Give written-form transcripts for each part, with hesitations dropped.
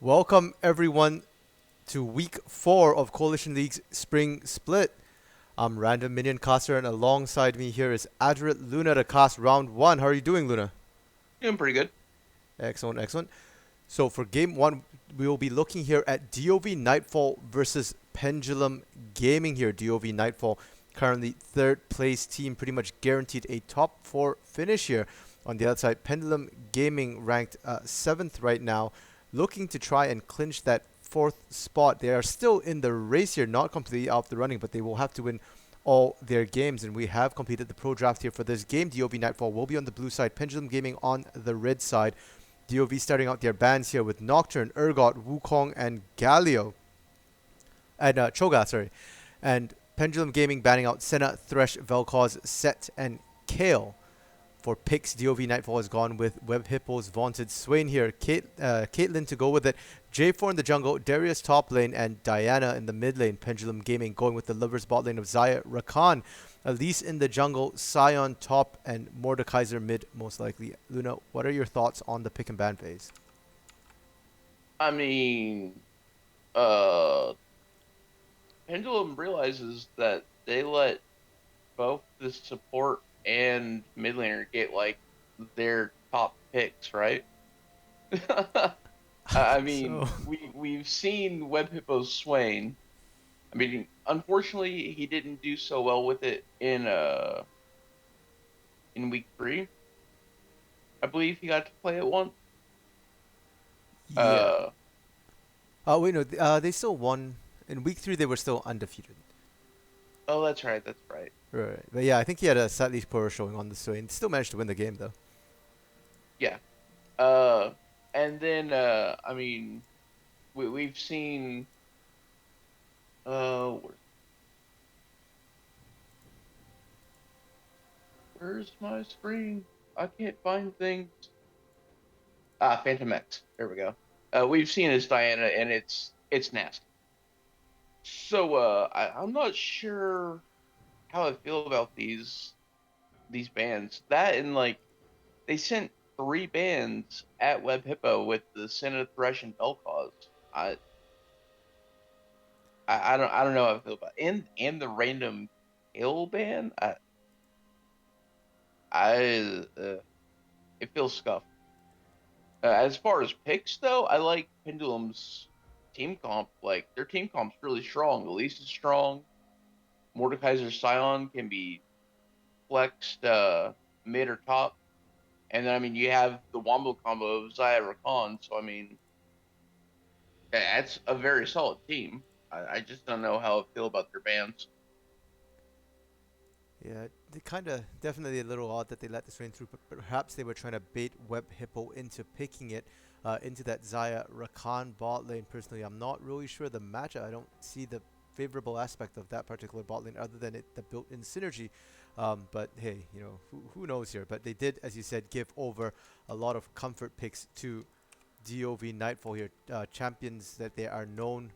Welcome everyone to week 4 of Coalition League's Spring Split. I'm Random Minion Caster and alongside me here is Adrit Luna to cast round 1. How are you doing, Luna? Doing pretty good. Excellent, excellent. So for game 1, we will be looking here at DoV Nightfall versus Pendulum Gaming here. DoV Nightfall currently third place team, pretty much guaranteed a top 4 finish here. On the other side, Pendulum Gaming ranked 7th right now, looking to try and clinch that 4th spot. They are still in the race here, not completely out of the running, but they will have to win all their games. And we have completed the pro draft here for this game. DoV Nightfall will be on the blue side, Pendulum Gaming on the red side. DoV starting out their bans here with Nocturne, Urgot, Wukong, and Galio. And Cho'Gath, sorry. And Pendulum Gaming banning out Senna, Thresh, Vel'Koz, Set, and Kale. For picks, DoV Nightfall has gone with Web Hippo's vaunted Swain here. Caitlyn to go with it. J4 in the jungle, Darius top lane, and Diana in the mid lane. Pendulum Gaming going with the Lovers bot lane of Xayah Rakan. Elise in the jungle, Sion top, and Mordekaiser mid most likely. Luna, what are your thoughts on the pick and ban phase? I mean, uh, Pendulum realizes that they let both the support and mid laner get like their top picks, right? I I think mean, so. we've seen Web Hippo's Swain. I mean, unfortunately, he didn't do so well with it in week 3. I believe he got to play it once. Yeah. Uh, Wait, no, they still won. In week 3, they were still undefeated. oh, that's right, that's right. Right. But yeah, I think he had a slightly poor showing on the Swain. Still managed to win the game, though. Yeah. And then I mean, we've seen uh where- where's my screen? I can't find things. Phantom X. There we go. We've seen his Diana, and it's nasty. So I'm not sure how I feel about these bands. That and like they sent 3 bands at Web Hippo with the Senate Thresh and Vel'Koz. I, I don't know how I feel about it. And the random kill ban. I it feels scuffed. As far as picks though, I like Pendulum's team comp. Like their team comp's really strong. Elise is strong. Mordekaiser Scion can be flexed mid or top. And then I mean you have the Wombo combo of Xayah Rakan, so I mean that's a very solid team. I just don't know how I feel about their bans. Yeah, they kind of definitely a little odd that they let this rain through, but perhaps they were trying to bait Web Hippo into picking it into that Xayah Rakan bot lane. Personally, I'm not really sure the matchup. I don't see the favorable aspect of that particular bot lane other than the built-in synergy. But hey, who knows here? But they did, as you said, give over a lot of comfort picks to DoV Nightfall here, champions that they are known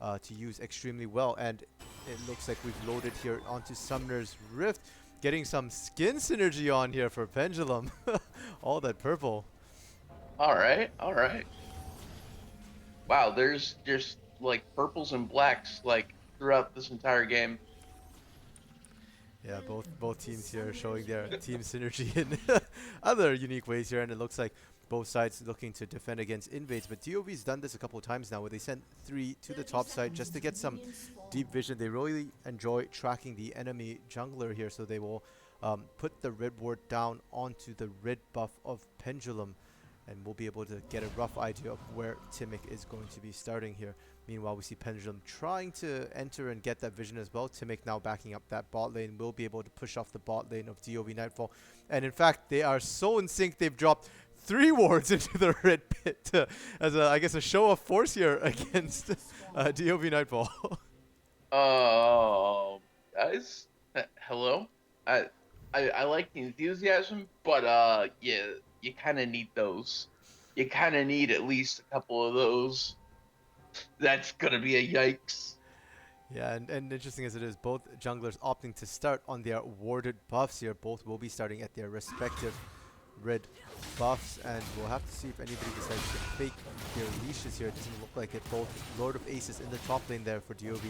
to use extremely well. And it looks like we've loaded here onto Summoner's Rift, getting some skin synergy on here for Pendulum. All that purple. All right, all right. Wow, there's just like purples and blacks like throughout this entire game. Yeah, both teams here showing their team synergy in other unique ways here, and it looks like both sides looking to defend against invades. But DOV's done this a couple of times now, where they send 3 to the top side just to get some deep vision. They really enjoy tracking the enemy jungler here, so they will put the red ward down onto the red buff of Pendulum, and we'll be able to get a rough idea of where Timic is going to be starting here. Meanwhile, we see Pendulum trying to enter and get that vision as well. Timic now backing up that bot lane, will be able to push off the bot lane of DoV Nightfall. And in fact, they are so in sync, they've dropped 3 wards into the red pit as I guess a show of force here against DoV Nightfall. Guys, hello. I, I like the enthusiasm, but yeah, you kind of need those. You kind of need at least a couple of those. That's gonna be a yikes. Yeah, and interesting as it is, both junglers opting to start on their warded buffs here. Both will be starting at their respective red buffs, and we'll have to see if anybody decides to fake their leashes here. It doesn't look like it. Both Lord of Aces in the top lane there for DOV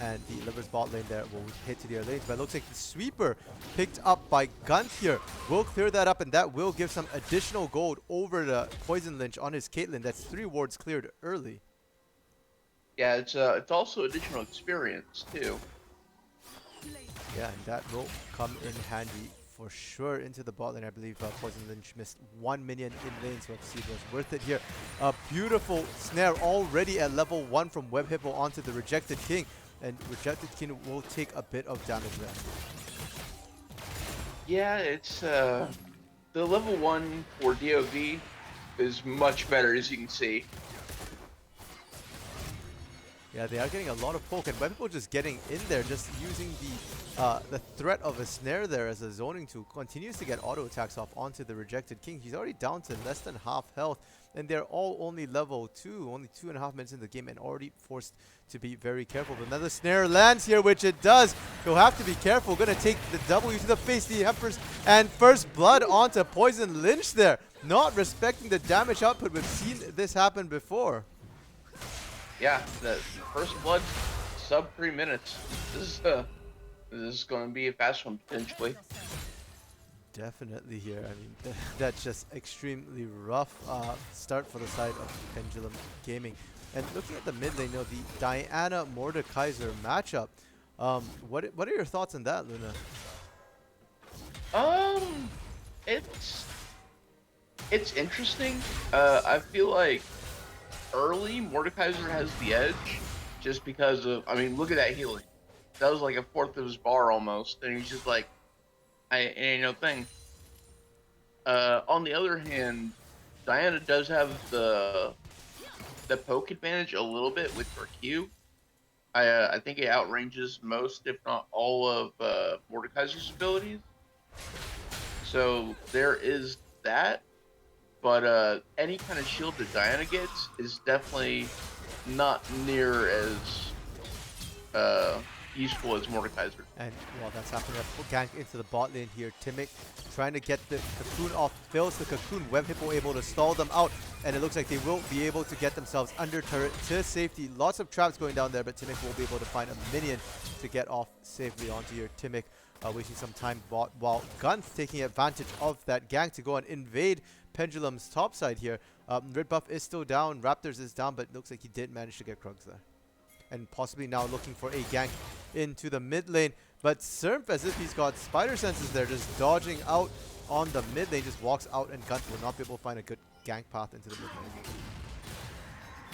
and the Livers bot lane there will hit to their lanes, but it looks like the sweeper picked up by Gunt here will clear that up, and that will give some additional gold over the Poison Lynch on his Caitlyn. That's 3 wards cleared early. Yeah, it's also additional experience too. Yeah, and that will come in handy for sure into the bot lane. I believe Poison Lynch missed 1 minion in lane, so we'll see if it was worth it here. A beautiful snare already at level 1 from Web Hippo onto the Rejected King, and Rejected King will take a bit of damage there. Yeah, it's the level 1 for DOV is much better, as you can see. Yeah, they are getting a lot of poke, and Web Hippo just getting in there, just using the threat of a snare there as a zoning tool. Continues to get auto attacks off onto the Rejected King. He's already down to less than half health, and they're all only level 2, only 2.5 minutes in the game, and already forced to be very careful. But another snare lands here, which it does. He'll have to be careful. Gonna take the W to the face, the Empress, and first blood onto Poison Lynch there. Not respecting the damage output. We've seen this happen before. Yeah, the first blood, sub 3 minutes. This is going to be a fast one potentially. Definitely here. I mean, that's just extremely rough start for the side of Pendulum Gaming. And looking at the mid lane, the Diana Mordekaiser matchup. What are your thoughts on that, Luna? It's interesting. I feel like early Mordekaiser has the edge, just because of, I mean, look at that healing. That was like a fourth of his bar almost, and he's just like, it ain't no thing. On the other hand, Diana does have the poke advantage a little bit with her Q. I think it outranges most, if not all, of Mordekaiser's abilities. So there is that. But any kind of shield that Diana gets is definitely not near as useful as Mordekaiser. And while that's happening, a gank into the bot lane here. Timic trying to get the cocoon off. Fails the cocoon. Web Hippo able to stall them out. And it looks like they will be able to get themselves under turret to safety. Lots of traps going down there, but Timic will be able to find a minion to get off safely onto your Timic. Wasting some time while Guns taking advantage of that gank to go and invade Pendulum's top side here. Red buff is still down, Raptors is down, but looks like he did manage to get Krugs there. And possibly now looking for a gank into the mid lane. But Surf, as if he's got spider senses there, just dodging out on the mid lane, just walks out, and Gunt will not be able to find a good gank path into the mid lane.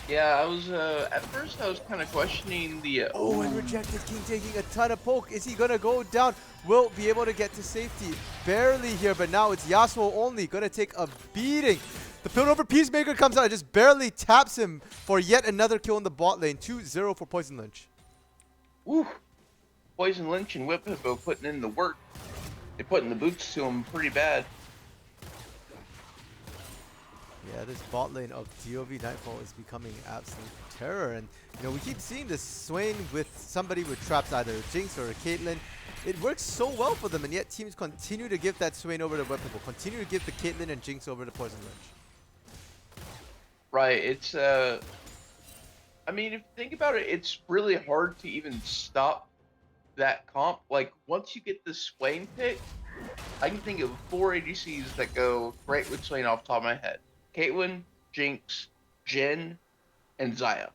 Yeah, I was, at first I was kind of questioning the... Oh, and Rejected King taking a ton of poke. Is he going to go down? Will be able to get to safety. Barely here, but now it's Yasuo only. Going to take a beating. The Piltover Peacemaker comes out and just barely taps him for yet another kill in the bot lane. 2-0 for Poison Lynch. Woo! Poison Lynch and Whip Hippo putting in the work. They're putting the boots to him pretty bad. Yeah, this bot lane of DoV Nightfall is becoming absolute terror. And, we keep seeing this Swain with somebody with traps, either a Jinx or a Caitlyn. It works so well for them, and yet teams continue to give that Swain over to Web Hippo, continue to give the Caitlyn and Jinx over to Poison Lynch. Right, it's, I mean, if you think about it, it's really hard to even stop that comp. Like, once you get the Swain pick, I can think of 4 ADCs that go great with Swain off the top of my head. Caitlyn, Jinx, Jhin, and Xayah.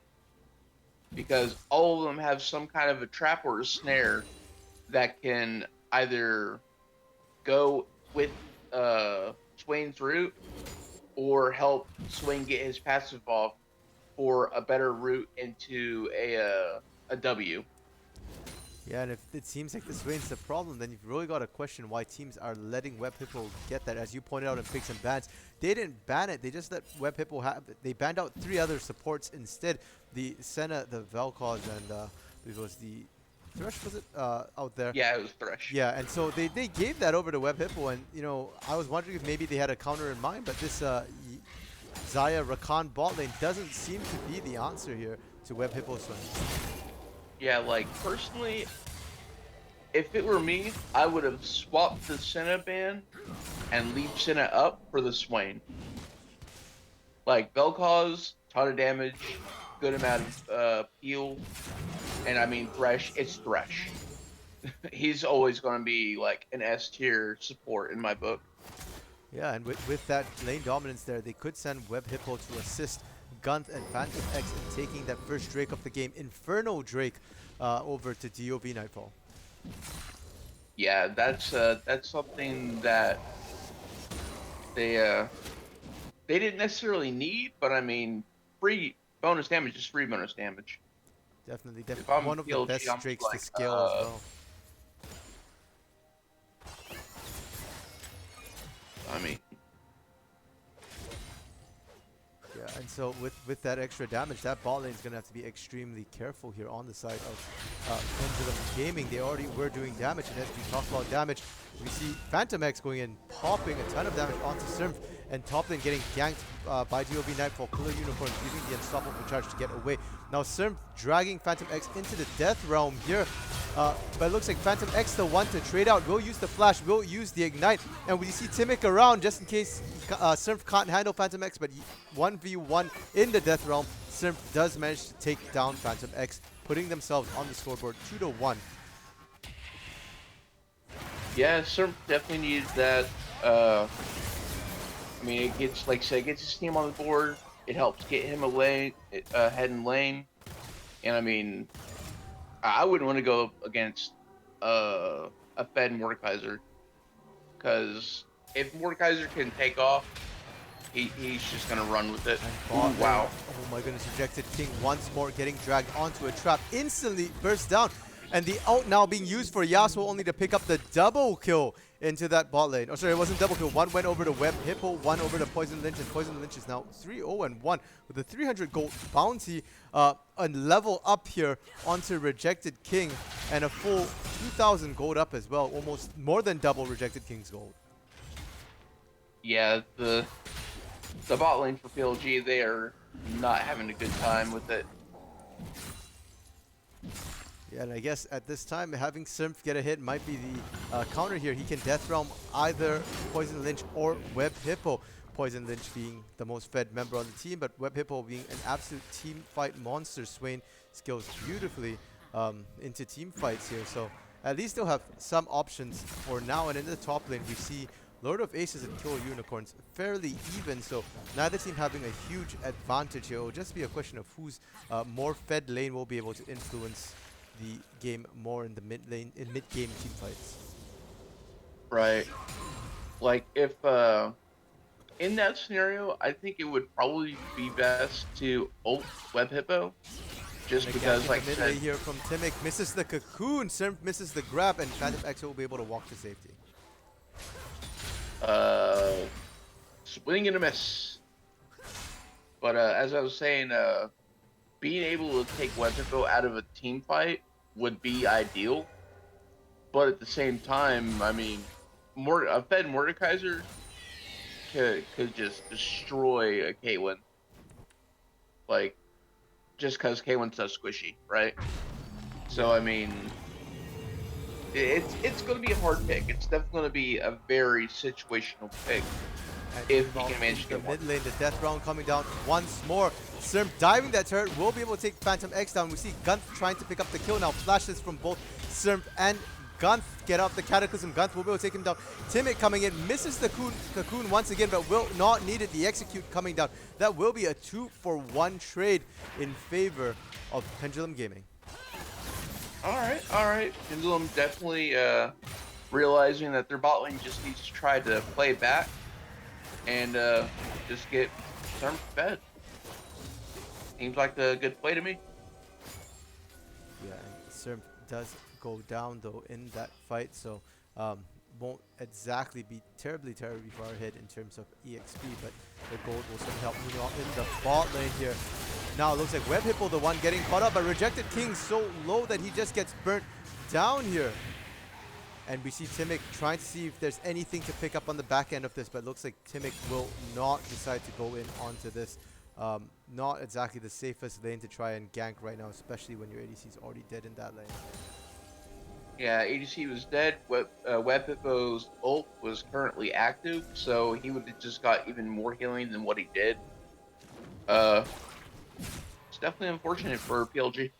Because all of them have some kind of a trap or a snare that can either go with Swain's route or help Swain get his passive off for a better route into a W. Yeah, and if it seems like the Swain's the problem, then you've really got to question why teams are letting Web Hippo get that. As you pointed out in picks and bans, they didn't ban it. They just let Web Hippo have it. They banned out 3 other supports instead. The Senna, the Vel'Koz, and it was the Thresh, was it, out there? Yeah, it was Thresh. Yeah, and so they gave that over to Web Hippo, and, I was wondering if maybe they had a counter in mind, but this Xayah Rakan bot lane doesn't seem to be the answer here to Web Hippo's swing. Yeah, like, personally, if it were me, I would have swapped the Senna ban and leave Senna up for the Swain. Like Vel'Koz, ton of damage, good amount of heal, and I mean Thresh. It's Thresh. He's always going to be like an S tier support in my book. Yeah, and with that lane dominance there, they could send Web Hippo to assist Gunth and Phantom X in taking that first Drake of the game, Inferno Drake, over to DoV Nightfall. Yeah, that's something that they they didn't necessarily need, but I mean, free bonus damage is free bonus damage. Definitely, If definitely I'm one of the PLG, best I'm just Drakes to like, scale as well. I mean, Yeah, and so with that extra damage, that bot lane is going to have to be extremely careful here on the side of Pendulum Gaming. They already were doing damage, and as we talk about damage, we see Phantom X going in, popping a ton of damage onto Syrmf, and top lane getting ganked by DoV Nightfall, Killer Unicorn using the Unstoppable Charge to get away. Now Syrmf dragging Phantom X into the Death Realm here, but it looks like Phantom X the one to trade out, will use the Flash, will use the Ignite, and we see Timic around just in case Syrmf can't handle Phantom X, but 1v1 in the Death Realm, Syrmf does manage to take down Phantom X, putting themselves on the scoreboard 2-1. yeah, Surf definitely needed that. I mean, it gets, like I said, it gets his team on the board. It helps get him a lane, head in lane. And I mean, I wouldn't want to go up against a Fed Mordekaiser, because if Mordekaiser can take off, he's just gonna run with it. Ooh, wow. Oh my goodness, Rejected King once more getting dragged onto a trap, instantly burst down. And the ult now being used for Yasuo only to pick up the double kill into that bot lane. Oh, sorry, it wasn't double kill. One went over to Web Hippo, one over to Poison Lynch, and Poison Lynch is now 3-0-1 with a 300 gold bounty, a level up here onto Rejected King, and a full 2,000 gold up as well, almost more than double Rejected King's gold. Yeah, the bot lane for PLG, they are not having a good time with it. Yeah, and I guess at this time, having Syrmf get a hit might be the counter here. He can Death Realm either Poison Lynch or Web Hippo. Poison Lynch being the most fed member on the team, but Web Hippo being an absolute team fight monster. Swain scales beautifully into team fights here, so at least they'll have some options for now. And in the top lane, we see Lord of Aces and Killer Unicorns fairly even, so neither team having a huge advantage here. It will just be a question of whose more fed lane will be able to influence the game more in the mid lane, in mid game team fights. Right. Like, if in that scenario, I think it would probably be best to ult Web Hippo, just because, like, mid lane here from Timic misses the cocoon, Syrmf misses the grab, and Phantom X will be able to walk to safety. Swing and a miss. But as I was saying, being able to take Web Hippo out of a team fight would be ideal. But at the same time, I mean, a Fed Mordekaiser could just destroy a Caitlyn. Like, just because Caitlyn's so squishy, right? So, I mean, it's going to be a hard pick. It's definitely going to be a very situational pick. If he can manage to the get one. mid lane, the death round coming down once more. Syrmf diving that turret will be able to take Phantom X down. We see Gunth trying to pick up the kill now. Flashes from both Syrmf and Gunth get out the Cataclysm. Gunth will be able to take him down. Timic coming in, misses the cocoon once again, but will not need it. The execute coming down. That will be a 2-for-1 trade in favor of Pendulum Gaming. All right. Pendulum definitely realizing that their bot lane just needs to try to play back and just get Syrmf fed. Seems like a good play to me. Yeah, and Syrmf does go down though in that fight, so won't exactly be terribly far ahead in terms of EXP, but the gold will certainly help. Meanwhile, in the bot lane here, now it looks like Web Hippo the one getting caught up, but Rejected King so low that he just gets burnt down here. And we see Timic trying to see if there's anything to pick up on the back end of this, but it looks like Timic will not decide to go in onto this. Not exactly the safest lane to try and gank right now, especially when your ADC is already dead in that lane. Yeah, ADC was dead. Web Hippo's ult was currently active, so he would have just got even more healing than what he did. Uh, it's definitely unfortunate for PLG.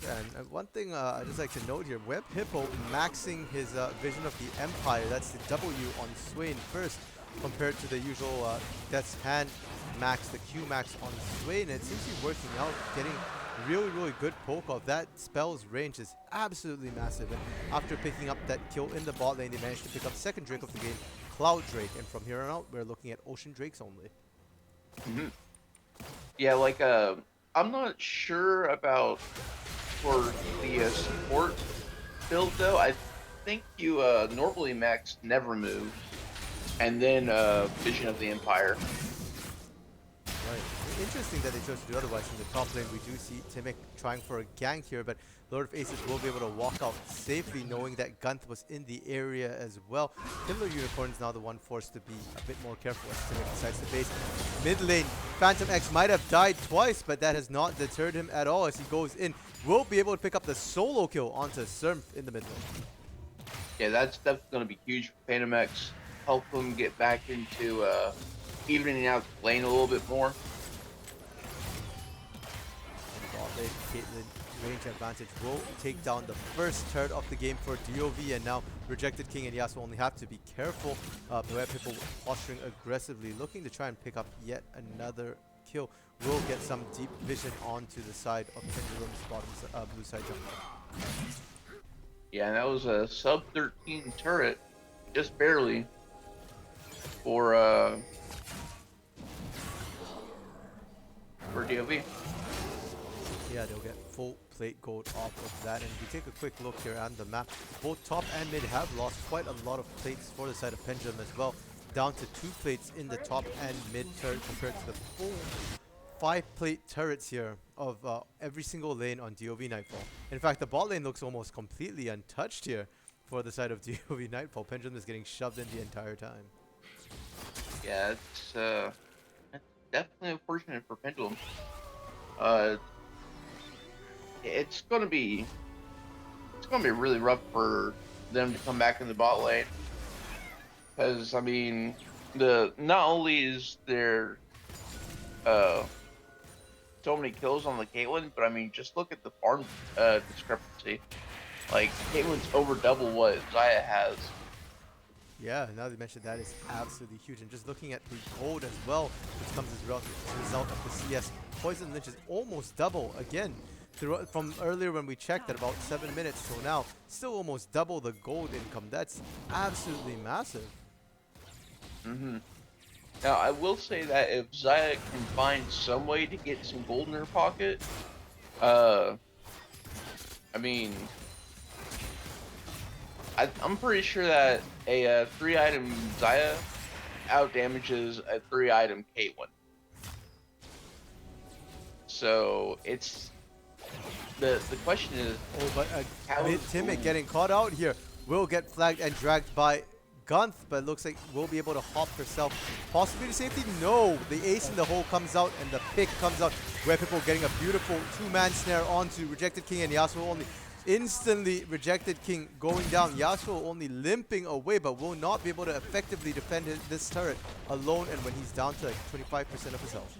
Yeah, and one thing I'd just like to note here, Web Hippo maxing his Vision of the Empire, that's the W on Swain first, compared to the usual Death's Hand max, the Q max on Swain. It seems to be working out, getting really good poke off. That spell's range is absolutely massive, and after picking up that kill in the bot lane, they managed to pick up second Drake of the game, Cloud Drake, and from here on out, we're looking at Ocean Drakes only. Hmm. Yeah, like I'm not sure about for the support build though. I think you normally max Never Move and then Vision of the Empire. Right. Interesting that they chose to do otherwise. In the top lane, we do see Timic trying for a gank here, but Lord of Aces will be able to walk out safely, knowing that Gunth was in the area as well. Timber Unicorn is now the one forced to be a bit more careful as Timic decides to base. Mid lane, Phantom X might have died twice, but that has not deterred him at all as he goes in. Will be able to pick up the solo kill onto Sermph in the mid lane. Yeah, that's definitely going to be huge for Phantom X. Help him get back into evening out the lane a little bit more. Bot lane, Caitlyn, range advantage will take down the first turret of the game for DoV, and now Rejected King and Yasuo only have to be careful. Where people posturing aggressively, looking to try and pick up yet another kill. Will get some deep vision onto the side of Pendulum's bottom blue side jungle. Yeah, and that was a sub 13 turret, just barely, for DOV. Yeah, they'll get full plate gold off of that. And if we take a quick look here on the map, both top and mid have lost quite a lot of plates for the side of Pendulum as well. Down to 2 plates in the top and mid turret compared to the full 5 plate turrets here of every single lane on DoV Nightfall. In fact, the bot lane looks almost completely untouched here for the side of DoV Nightfall. Pendulum is getting shoved in the entire time. Yeah, it's definitely unfortunate for Pendulum. Uh, it's gonna be really rough for them to come back in the bot lane, because I mean, not only is there uh so many kills on the Caitlyn, but I mean, just look at the farm discrepancy. Like, Caitlyn's over double what Xayah has. Yeah, now that you mentioned that is absolutely huge. And just looking at the gold as well, which comes as a result of the CS, Poison Lynch is almost double again. From earlier when we checked at about 7 minutes till now, still almost double the gold income. That's absolutely massive. Mm-hmm. Now, I will say that if Xayah can find some way to get some gold in her pocket, I mean, I'm pretty sure that a 3-item Xayah outdamages a 3-item Caitlyn. So it's the question is, Oh, but how Timic getting caught out here. Will get flagged and dragged by Gunth, but looks like we'll be able to hop herself. Possibly to safety? No. The ace in the hole comes out and the pick comes out. Where people getting a beautiful 2-man snare onto Rejected King and Yasuo only. Instantly Rejected King going down. Yasuo only limping away, but will not be able to effectively defend this turret alone. And when he's down to like 25% of his health.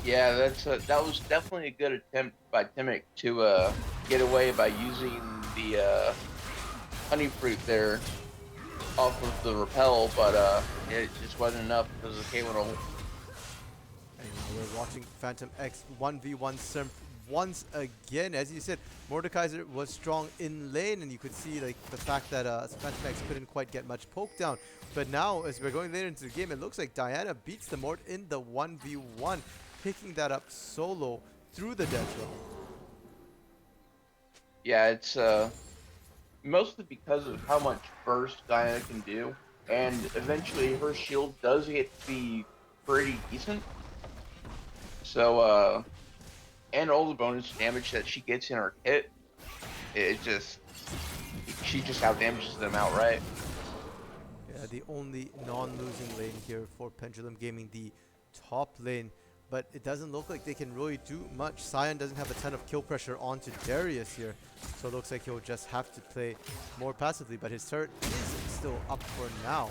Yeah, that was definitely a good attempt by Timic to get away by using the honey fruit there off of the repel, but it just wasn't enough because of the K1 ult. And we're watching Phantom X 1v1 Sermph once again. As you said, Mordekaiser was strong in lane, and you could see like the fact that Phantom X couldn't quite get much poke down. But now, as we're going later into the game, it looks like Diana beats the Mord in the 1v1, picking that up solo through the death zone. Yeah, it's mostly because of how much burst Diana can do, and eventually her shield does get to be pretty decent. So, and all the bonus damage that she gets in her kit, she just outdamages them outright. Yeah, the only non-losing lane here for Pendulum Gaming, the top lane, but it doesn't look like they can really do much. Sion doesn't have a ton of kill pressure onto Darius here, so it looks like he'll just have to play more passively, but his turret is still up for now.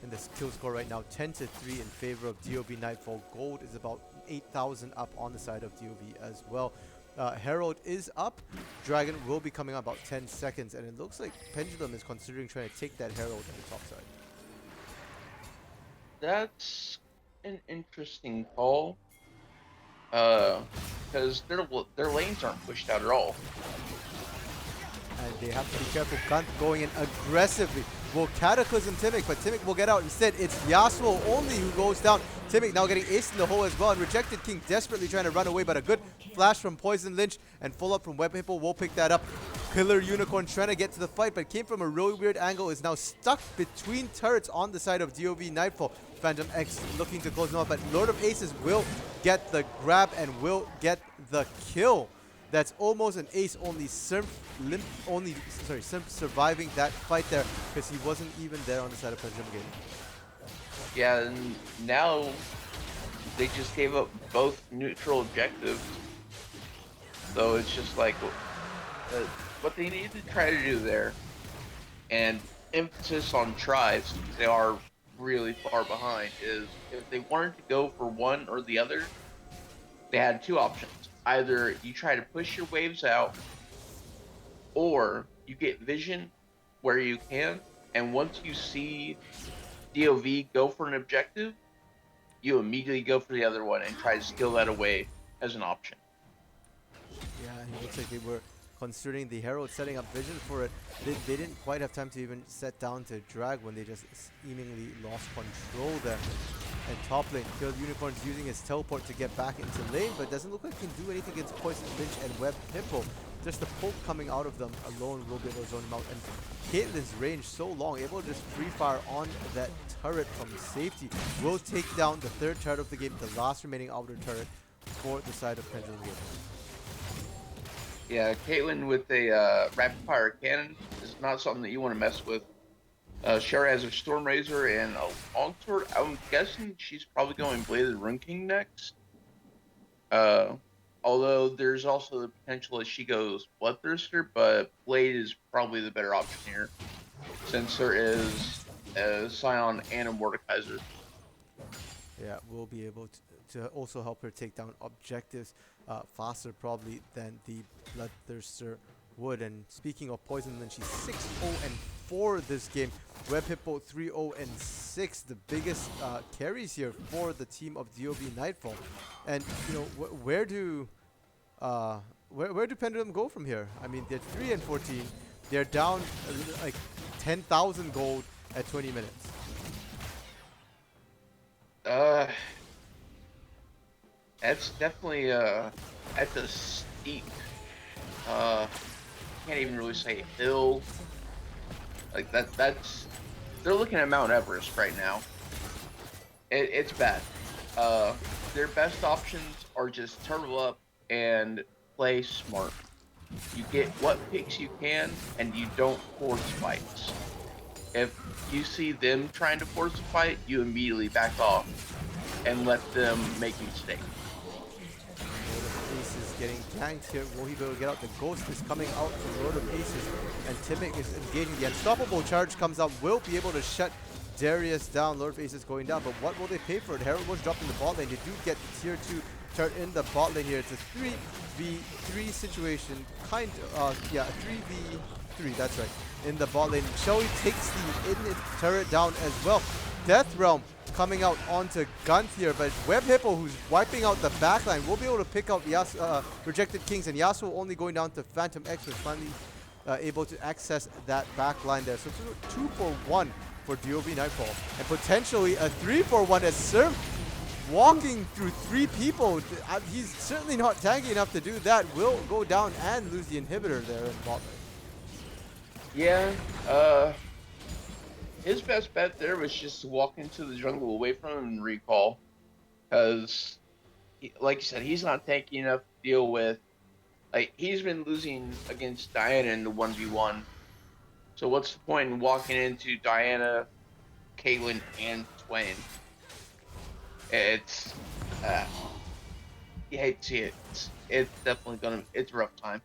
And this kill score right now 10-3 in favor of DoV Nightfall. Gold is about 8,000 up on the side of DoV as well. Herald is up. Dragon will be coming up about 10 seconds, and it looks like Pendulum is considering trying to take that Herald on the top side. That's an interesting call. Because their lanes aren't pushed out at all. And they have to be careful. Gunth going in aggressively. Will Cataclysm Timic, but Timic will get out. Instead, it's Yasuo only who goes down. Timic now getting aced in the hole as well. And Rejected King desperately trying to run away, but a good flash from Poison Lynch and full up from Web Hippo will pick that up. Killer Unicorn trying to get to the fight, but came from a really weird angle. Is now stuck between turrets on the side of DoV Nightfall. Phantom X looking to close him up, but Lord of Aces will get the grab and will get the kill. That's almost an ace. Only Simp surviving that fight there because he wasn't even there on the side of Pendulum Game. Yeah, and now they just gave up both neutral objectives. So it's just like what they need to try to do there, and emphasis on tries, because they are really far behind, is if they wanted to go for one or the other, they had two options. Either you try to push your waves out, or you get vision where you can, and once you see DoV go for an objective, you immediately go for the other one and try to steal that away as an option. Yeah, and it looks like they were considering the Herald setting up vision for it. They didn't quite have time to even set down to drag when they just seemingly lost control there. And top lane, Killed Unicorn's using his teleport to get back into lane, but doesn't look like he can do anything against Poison Lynch and Web Hippo. Just the poke coming out of them alone will be able to zone him out. And Caitlyn's range so long, able to just free fire on that turret from safety. Will take down the third turret of the game, the last remaining outer turret for the side of Pendulum Game. Yeah, Caitlyn with a rapid fire cannon is not something that you want to mess with. Shara has a Storm Razor and a Longsword. I'm guessing she's probably going Bladed Rune King next. Although there's also the potential that she goes Bloodthirster, but Blade is probably the better option here, since there is a Scion and a Mordekaiser. Yeah, we'll be able to also help her take down objectives faster probably than the Bloodthirster would. And speaking of Poison, then she's 6-0-4 this game. Web Hippo 3-0-6, the biggest carries here for the team of DoV Nightfall. And you know, where do Pendulum go from here? I mean, they're 3-14. They're down like 10,000 gold at 20 minutes. That's definitely that's a steep. Can't even really say hill. Like that's they're looking at Mount Everest right now. It's bad. Their best options are just turtle up and play smart. You get what picks you can, and you don't force fights. If you see them trying to force a fight, you immediately back off and let them make a mistake. Ace is getting ganked here. Will he be able to get out? The Ghost is coming out from Lord of Aces, and Timic is engaging. The Unstoppable Charge comes out. Will be able to shut Darius down. Lord of Aces going down, but what will they pay for it? Herald was dropped in the bot lane. They do get the tier 2 turret in the bot lane here. It's a 3v3 situation. Yeah, a 3v3, that's right, in the bot lane. Shelly takes the init turret down as well. Death Realm coming out onto Gunth here, but Web Hippo, who's wiping out the backline, will be able to pick out Rejected Kings, and Yasuo only going down to Phantom X, was finally able to access that backline there. So it's 2-for-1 for DoV Nightfall, and potentially a 3-for-1 as Serv walking through 3 people. He's certainly not tanky enough to do that. Will go down and lose the inhibitor there in bot lane. Yeah, his best bet there was just to walk into the jungle away from him and recall. Because, like you said, he's not tanky enough to deal with. Like, he's been losing against Diana in the 1v1. So what's the point in walking into Diana, Caitlyn, and Twain? It's you hate to see it. It's definitely gonna. It's a rough time.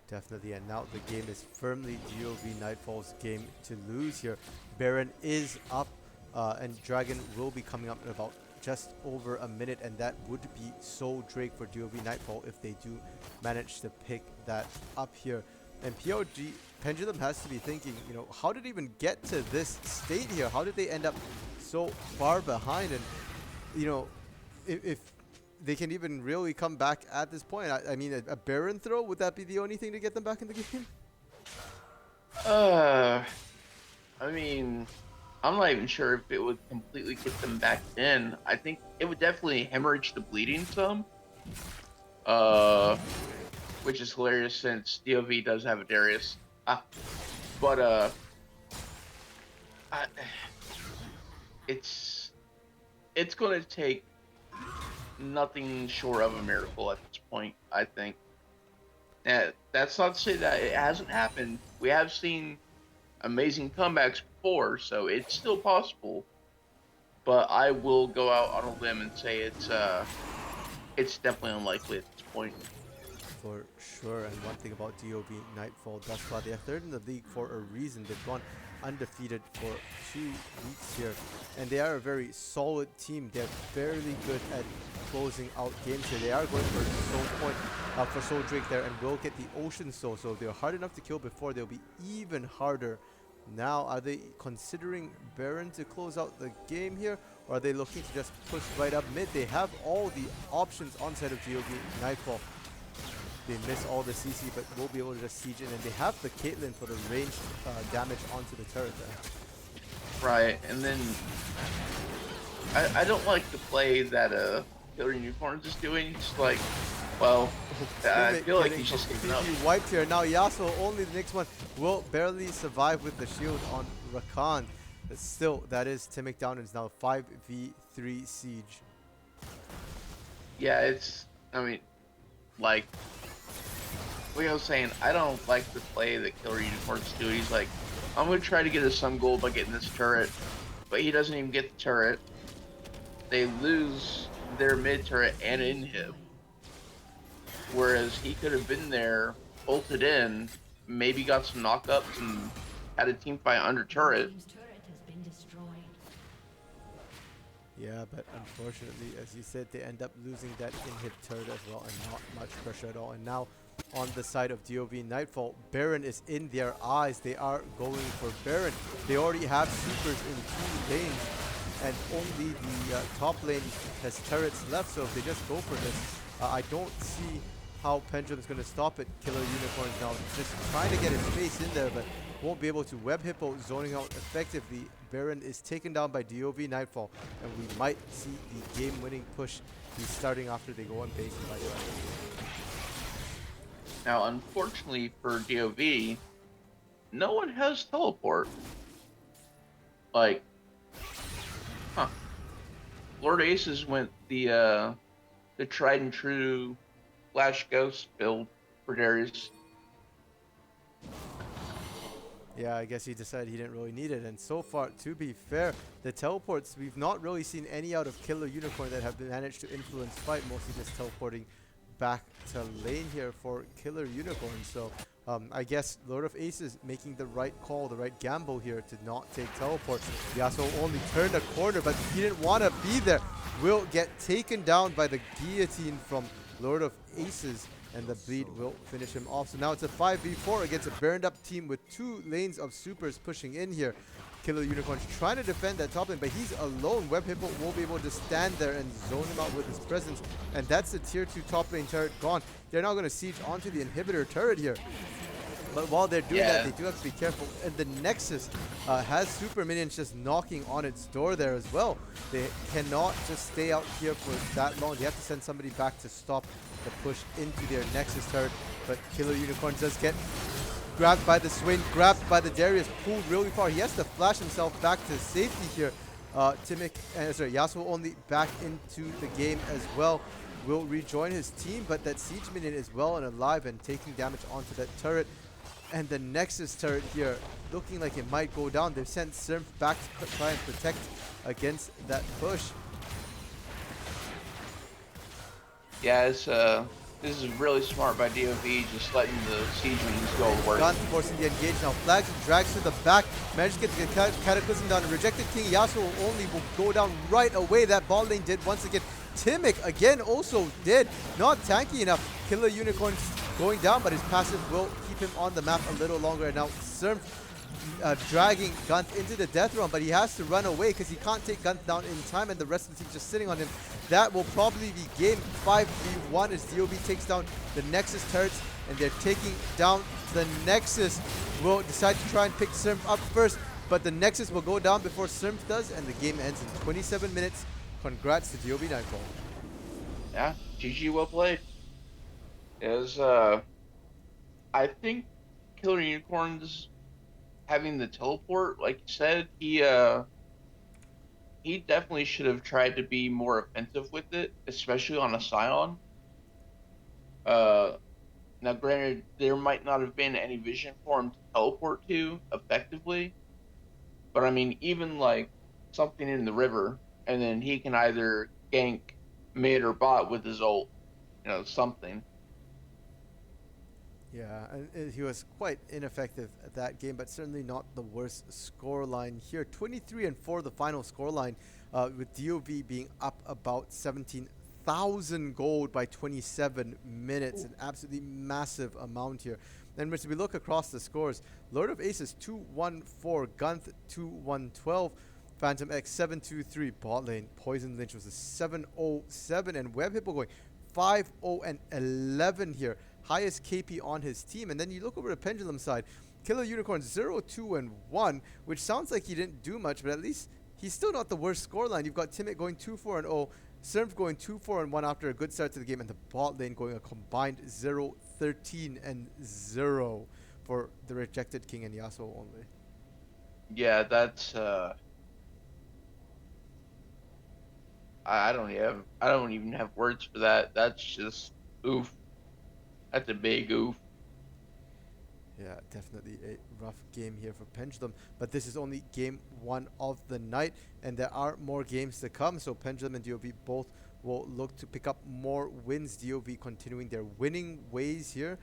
Definitely, and now the game is firmly DoV Nightfall's game to lose here. Baron is up, and Dragon will be coming up in about just over a minute, and that would be so Drake for DoV Nightfall if they do manage to pick that up here. And PLG Pendulum has to be thinking, you know, how did it even get to this state here? How did they end up so far behind? And you know, if they can even really come back at this point. I mean, a Baron throw, would that be the only thing to get them back in the game? Uh, I mean, I'm not even sure if it would completely get them back in. I think it would definitely hemorrhage the bleeding some. Uh, which is hilarious since DoV does have a Darius. But I, it's going to take nothing short of a miracle at this point, I think. That's not to say that it hasn't happened. We have seen amazing comebacks before, so it's still possible. But I will go out on a limb and say it's definitely unlikely at this point. For sure, and one thing about DoV Nightfall thus far, they are third in the league for a reason. They've gone undefeated for 2 weeks here, and they are a very solid team. They're fairly good at closing out games here. They are going for Soul Point, for Soul Drake there, and will get the Ocean Soul. So they're hard enough to kill before, they'll be even harder now. Are they considering Baron to close out the game here, or are they looking to just push right up mid? They have all the options on side of DoV Nightfall. They miss all the CC, but will be able to just siege in, and they have the Caitlyn for the ranged damage onto the turret there. Right, and then I don't like the play that Killer Unicorns is doing. It's like, well, I feel like he's just giving up. Wiped here. Now Yasuo, only the next one, will barely survive with the shield on Rakan. But still, that is Timic down, and it's now 5v3 siege. Yeah, I mean, like, I was saying, I don't like the play that Killer Unicorns do. He's like, I'm going to try to get a some gold by getting this turret, but he doesn't even get the turret. They lose their mid turret and inhib. Whereas he could have been there, ulted in, maybe got some knockups and had a team fight under turret. Yeah, but unfortunately, as you said, they end up losing that inhib turret as well, and not much pressure at all. And now, on the side of DoV Nightfall, Baron is in their eyes. They are going for Baron. They already have supers in 2 lanes, and only the top lane has turrets left. So if they just go for this, I don't see how Pendulum is going to stop it. Killer Unicorns now just trying to get his face in there, but won't be able to. Web Hippo zoning out effectively. Baron is taken down by DoV Nightfall, and we might see the game-winning push be starting after they go on base by the way. Now, unfortunately for DoV, no one has teleport. Like, Lord Aces went the tried and true Flash Ghost build for Darius. Yeah, I guess he decided he didn't really need it. And so far, to be fair, the teleports, we've not really seen any out of Killer Unicorn that have managed to influence fight, mostly just teleporting back to lane here for Killer Unicorn. So I guess Lord of Aces making the right call, the right gamble here to not take teleports. Yasuo only turned a corner, but he didn't want to be there. Will get taken down by the guillotine from Lord of Aces, and the bleed will finish him off. So now it's a 5v4 against a burned up team with 2 lanes of supers pushing in here. Killer Unicorn's trying to defend that top lane, but he's alone. Web Hippo will be able to stand there and zone him out with his presence. And that's the tier 2 top lane turret gone. They're now going to siege onto the inhibitor turret here. But while they're doing that, they do have to be careful. And the Nexus has super minions just knocking on its door there as well. They cannot just stay out here for that long. They have to send somebody back to stop the push into their Nexus turret. But Killer Unicorn does get grabbed by the Swain, grabbed by the Darius, pulled really far. He has to flash himself back to safety here. Yasuo only back into the game as well. Will rejoin his team, but that siege minion is well and alive and taking damage onto that turret. And the Nexus turret here looking like it might go down. They've sent Symph back to try and protect against that push. Yeah, this is really smart by DoV, just letting the siege minions go to work. Gun forcing the engage now. Flags and drags to the back. Managed to get the Cataclysm down. Rejected King Yasuo only will go down right away. That ball lane did once again. Timic again also did. Not tanky enough. Killer Unicorns going down, but his passive will keep him on the map a little longer. And now Serm dragging Gunth into the death realm, but he has to run away because he can't take Gunth down in time, and the rest of the team just sitting on him. That will probably be game 5v1 as DoV takes down the Nexus turrets, and they're taking down the Nexus. Will decide to try and pick Serm up first, but the Nexus will go down before Serm does, and the game ends in 27 minutes. Congrats to DoV Nightfall. Yeah, GG, well played. Is I think Killer Unicorns having the teleport, like you said, he definitely should have tried to be more offensive with it, especially on a Scion. Uh, Now, granted, there might not have been any vision for him to teleport to effectively, but I mean, even like something in the river, and then he can either gank mid or bot with his ult, something. Yeah, and he was quite ineffective at that game, but certainly not the worst scoreline here. 23-4, the final scoreline, with DoV being up about 17,000 gold by 27 minutes. An absolutely massive amount here. And as we look across the scores, Lord of Aces 214, Gunth 2112, Phantom X 723, bot lane Poison Lynch was a 707, and Web Hippo going 5-0 and 11 here. Highest KP on his team. And then you look over the Pendulum side, Killer Unicorn 0-2 and 1, which sounds like he didn't do much, but at least he's still not the worst scoreline. You've got Timic going 2-4 and 0, Serf going 2-4 and 1 after a good start to the game, and the bot lane going a combined 0-13 and 0 for the rejected King and Yasuo only. Yeah, that's I don't even have words for that. That's just oof. That's a big oof. Yeah, definitely a rough game here for Pendulum, but this is only game 1 of the night, and there are more games to come, so Pendulum and DoV both will look to pick up more wins. DoV continuing their winning ways here,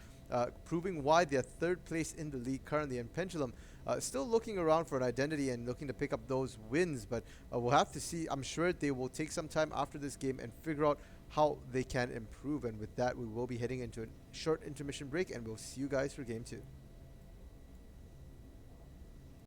proving why they're third place in the league currently, and Pendulum still looking around for an identity and looking to pick up those wins, but we'll have to see. I'm sure they will take some time after this game and figure out how they can improve, and with that we will be heading into a short intermission break, and we'll see you guys for game 2.